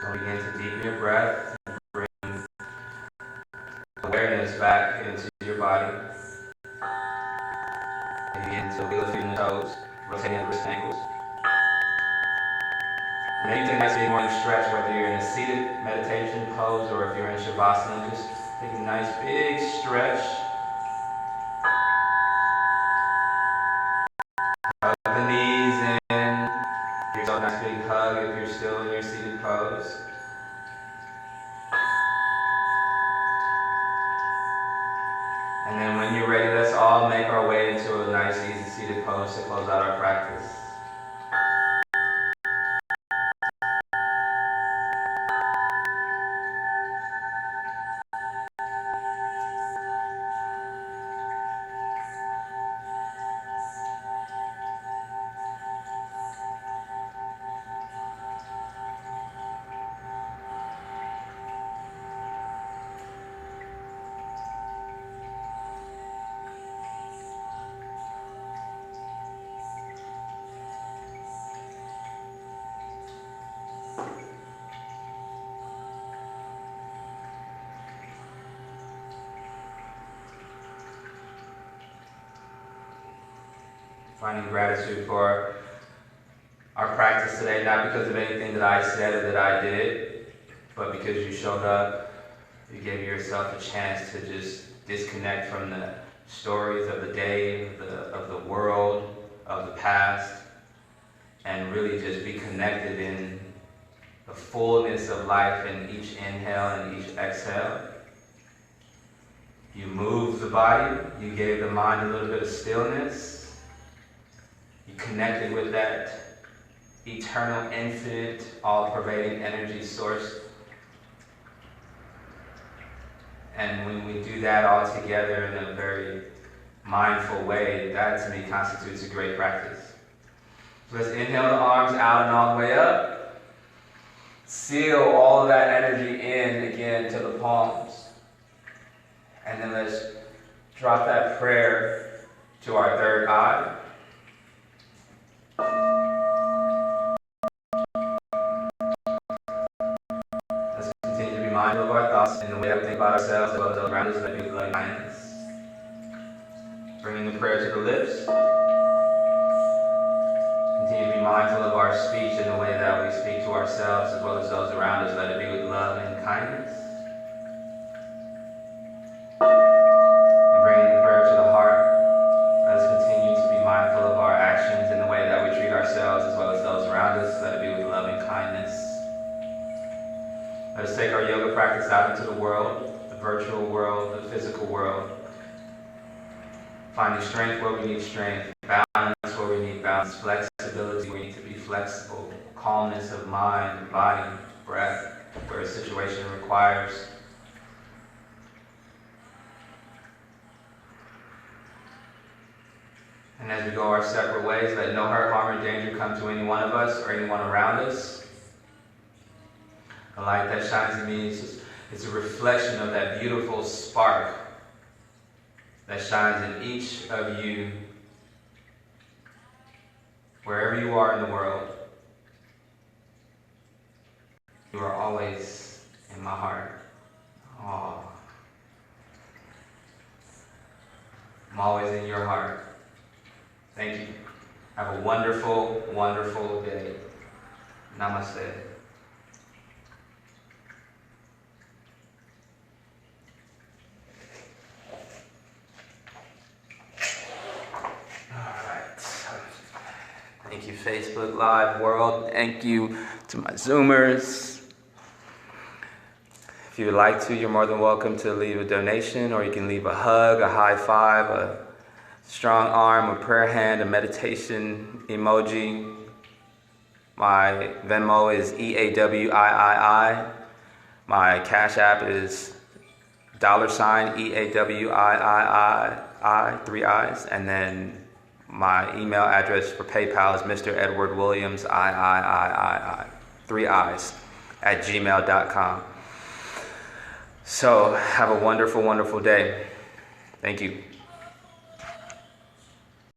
A: So begin to deepen your breath, bring awareness back into your body. And begin to wheel through the toes, rotating the wrist ankles. And then you take a nice big morning stretch, whether you're in a seated meditation pose or if you're in Shavasana, just take a nice big stretch. Hug the knees in. Give yourself a nice big hug if you're still in your seated pose. And then when you're ready, let's all make our way into a nice easy seated pose to close out our practice. Finding gratitude for our practice today, not because of anything that I said or that I did, but because you showed up, you gave yourself a chance to just disconnect from the stories of the day, of the world, of the past, and really just be connected in the fullness of life in each inhale and each exhale. You moved the body, you gave the mind a little bit of stillness. You connected with that eternal, infinite, all-pervading energy source. And when we do that all together in a very mindful way, that to me constitutes a great practice. So let's inhale the arms out and all the way up. Seal all of that energy in again to the palms. And then let's drop that prayer to our third eye. Let's continue to be mindful of our thoughts and the way that we think about ourselves as well as those around us, that we love kindness. Bringing the prayer to the lips. Continue to be mindful of our speech and the way that we speak to ourselves as well as those around us. Let it be with love and kindness. And bringing the prayer to the heart. Let us continue to be mindful of our actions and the way that we treat ourselves as well as those around us. Let it be with love and kindness. Let us take our yoga practice out into the world, the virtual world, the physical world. Finding strength where we need strength, balance where we need balance, flexibility where we need to be flexible, calmness of mind, body, breath, where a situation requires. And as we go our separate ways, let no hurt, harm, or danger come to any one of us or anyone around us. The light that shines in me is a reflection of that beautiful spark that shines in each of you, wherever you are in the world. You are always in my heart. Oh, I'm always in your heart. Thank you. Have a wonderful, wonderful day. Namaste. Thank you, Facebook Live world. Thank you to my Zoomers. If you would like to, you're more than welcome to leave a donation, or you can leave a hug, a high five, a strong arm, a prayer hand, a meditation emoji. My Venmo is EAWIII. My Cash App is $EAWIII, 3 I's, and then my email address for PayPal is Mr. Edward Williams, III, 3 I's, at gmail.com. So have a wonderful, wonderful day. Thank you.